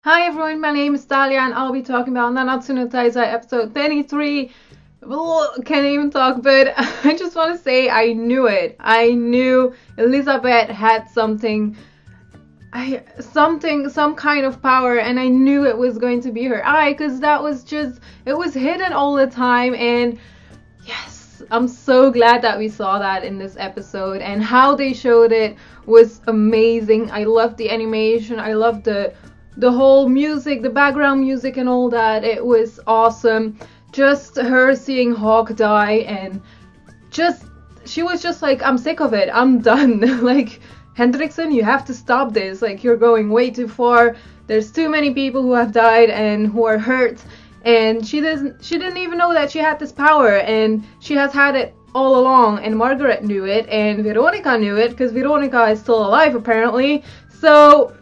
Hi everyone, my name is Thalia and I'll be talking about Nanatsu no Taizai episode 23. Can't even talk, but I just want to say I knew it. I knew Elizabeth had something, some kind of power, and I knew it was going to be her eye, because it was hidden all the time. And yes, I'm so glad that we saw that in this episode, and how they showed it was amazing. I loved the animation, I loved the whole music, the background music and all that. It was awesome. Just her seeing Hawk die, and she was just like, I'm sick of it, I'm done. Like, Hendrickson, you have to stop this. Like, you're going way too far. There's too many people who have died and who are hurt. And she didn't even know that she had this power, and she has had it all along. And Margaret knew it, and Veronica knew it, because Veronica is still alive apparently. So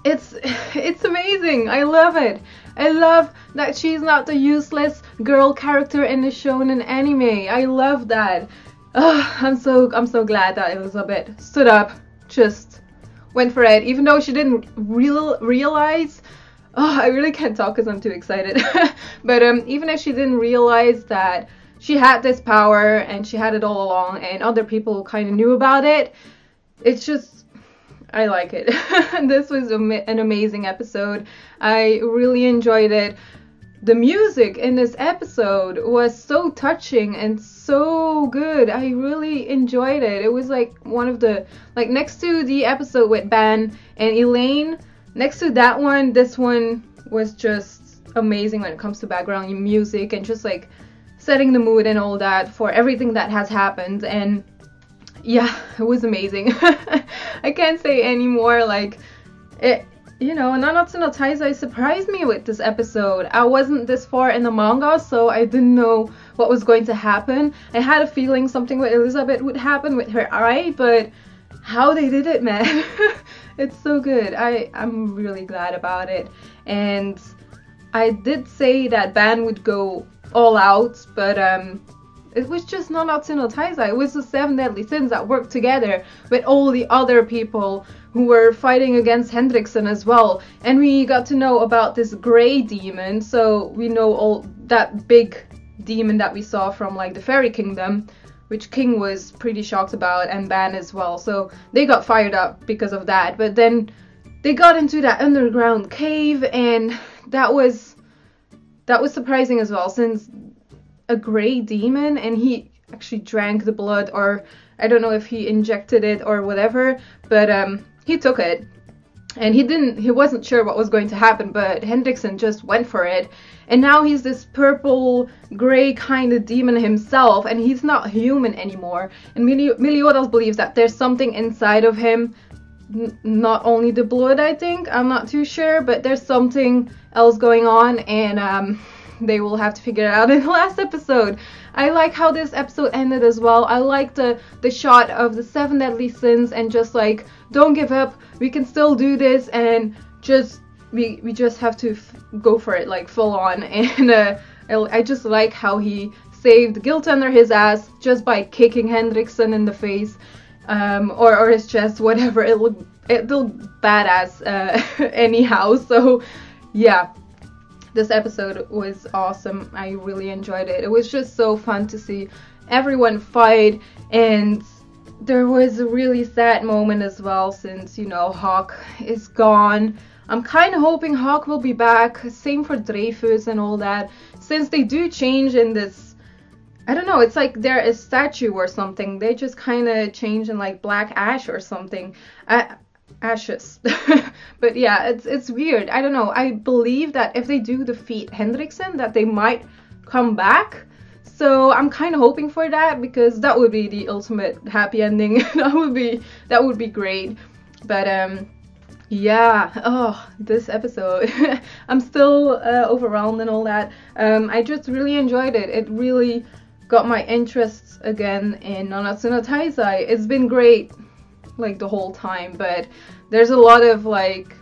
it's amazing. I love it. I love that she's not the useless girl character in the shonen anime. I love that. I'm so glad that Elizabeth stood up, just went for it, even though she didn't realize. I really can't talk because I'm too excited. But even if she didn't realize that she had this power and she had it all along, and other people kind of knew about it, it's just, I like it. This was an amazing episode. I really enjoyed it. The music in this episode was so touching and so good. I really enjoyed it. It was like one of the, like, next to the episode with Ban and Elaine, next to that one, this one was just amazing when it comes to background music and just like setting the mood and all that for everything that has happened. And yeah, it was amazing. I can't say any more. Like, it, Nanatsu no Taizai surprised me with this episode. I wasn't this far in the manga, so I didn't know what was going to happen. I had a feeling something with Elizabeth would happen with her eye, but how they did it, man. It's so good. I'm really glad about it. And I did say that Ban would go all out, but it was just Nanatsu no Taizai. It was the 7 deadly sins that worked together with all the other people who were fighting against Hendrickson as well. And we got to know about this gray demon, so we know all that big demon that we saw from like the fairy kingdom, which King was pretty shocked about, and Ban as well. So they got fired up because of that. But then they got into that underground cave, and that was surprising as well, since a gray demon, and he actually drank the blood, or I don't know if he injected it or whatever, but he took it, and he wasn't sure what was going to happen, but Hendrickson just went for it, and now he's this purple gray kind of demon himself, and he's not human anymore. And Meliodas believes that there's something inside of him, not only the blood, I think, I'm not too sure, but there's something else going on, and they will have to figure it out in the last episode. I like how this episode ended as well. I like the shot of the 7 deadly sins, and just like, don't give up, we can still do this, and just we just have to go for it, like, full on. And I just like how he saved guilt under his ass just by kicking Hendrickson in the face, or his chest, whatever. It looked badass anyhow. So yeah, this episode was awesome. I really enjoyed it. It was just so fun to see everyone fight, and there was a really sad moment as well, since, Hawk is gone. I'm kind of hoping Hawk will be back. Same for Dreyfus and all that, since they do change in this, I don't know, it's like they're a statue or something. They just kind of change in like black ash or something. Ashes. But yeah, it's weird. I don't know. I believe that if they do defeat Hendrickson, that they might come back. So I'm kind of hoping for that, because that would be the ultimate happy ending. that would be great. But yeah, this episode, I'm still overwhelmed and all that. I just really enjoyed it. It really got my interests again in Nanatsu no Taizai. It's been great, like, the whole time, but there's a lot of like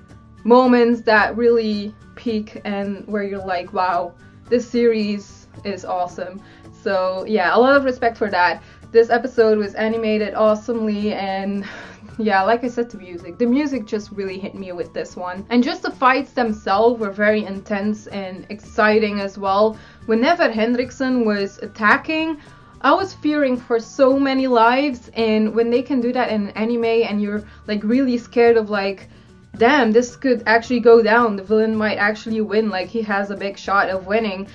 moments that really peak, and where you're like, wow, this series is awesome. So yeah, a lot of respect for that. This episode was animated awesomely, and yeah, like I said, the music just really hit me with this one. And just the fights themselves were very intense and exciting as well. Whenever Henriksen was attacking, I was fearing for so many lives, and when they can do that in anime and you're like really scared of like, damn, this could actually go down, the villain might actually win, like he has a big shot of winning.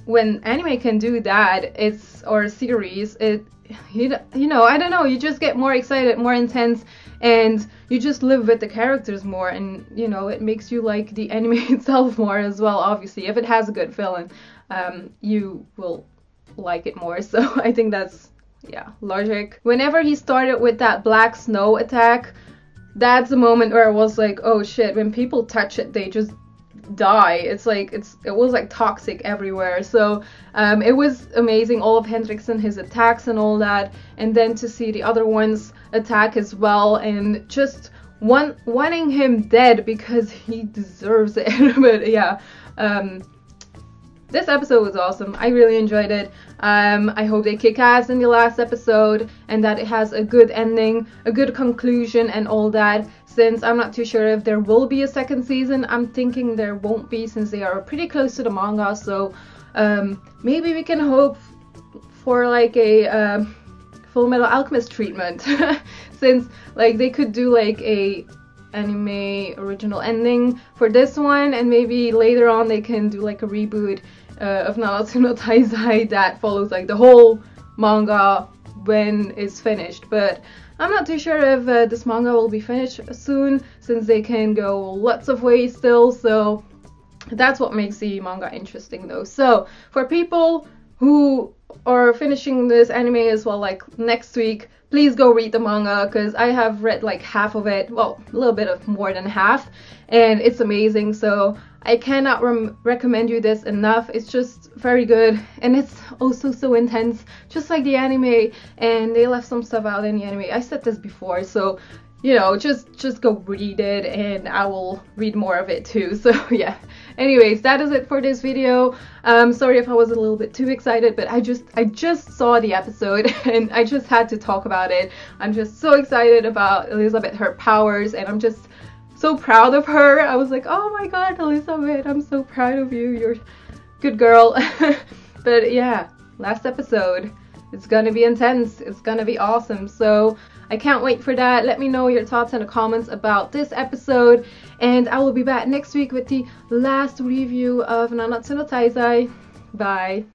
When anime can do that, or a series, you know, I don't know, you just get more excited, more intense, and you just live with the characters more, and you know, it makes you like the anime itself more as well. Obviously, if it has a good villain, you will like it more. So I think that's, yeah, logic. Whenever he started with that black snow attack, that's the moment where I was like, oh shit, when people touch it, they just die. It's like, it was like toxic everywhere. So it was amazing, all of Henriksen, his attacks and all that, and then to see the other ones attack as well, and just wanting him dead because he deserves it. But yeah, this episode was awesome. I really enjoyed it. I hope they kick ass in the last episode and that it has a good ending, a good conclusion and all that. Since I'm not too sure if there will be a second season, I'm thinking there won't be, since they are pretty close to the manga. So maybe we can hope for like a Full Metal Alchemist treatment. Since like they could do like a anime original ending for this one, and maybe later on they can do like a reboot of Nanatsu no Taizai that follows like the whole manga when it's finished. But I'm not too sure if this manga will be finished soon, since they can go lots of ways still. So that's what makes the manga interesting though. So for people who are finishing this anime as well, like next week, please go read the manga, because I have read like half of it, well, a little bit of more than half, and it's amazing. So I cannot recommend you this enough. It's just very good, and it's also so intense, just like the anime, and they left some stuff out in the anime. I said this before, so you know, just go read it, and I will read more of it too. So yeah, anyways, that is it for this video. Sorry if I was a little bit too excited, but I just saw the episode and I just had to talk about it. I'm just so excited about Elizabeth, her powers, and I'm just so proud of her. I was like, oh my god, Elizabeth, I'm so proud of you, you're a good girl. But yeah, last episode, it's gonna be intense, it's gonna be awesome. So I can't wait for that. Let me know your thoughts in the comments about this episode, and I will be back next week with the last review of Nanatsu no Taizai. Bye.